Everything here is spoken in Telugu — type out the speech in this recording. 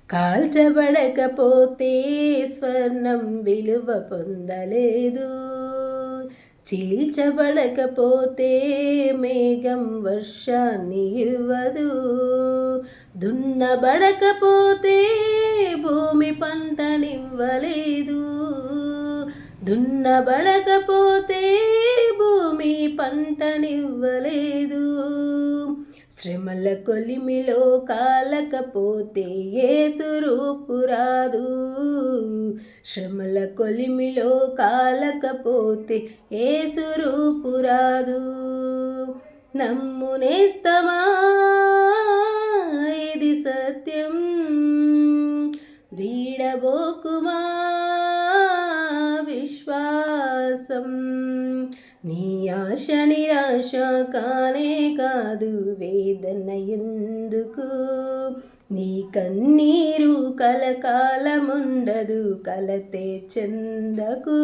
కాల్చబడకపోతే స్వర్ణం విలువ పొందలేదు, చీల్చబడకపోతే మేఘం వర్షాన్ని ఇవ్వదు, దున్నబడకపోతే భూమి పంటనివ్వలేదు, దున్నబడకపోతే భూమి పంటనివ్వలేదు. శ్రమల కొలిమిలో కాలకపోతే యేసు రూపు రాదు, శ్రమల కొలిమిలో కాలకపోతే యేసు రూపు రాదు. నమ్ము నేస్తమా, ఇది సత్యం, వీడబోకుమా విశ్వాసం. నీ ఆశ నిరాశ కానే కాదు, వేదన ఎందుకు, నీ కన్నీరు కలకాలముండదు, కలతే చెందకు.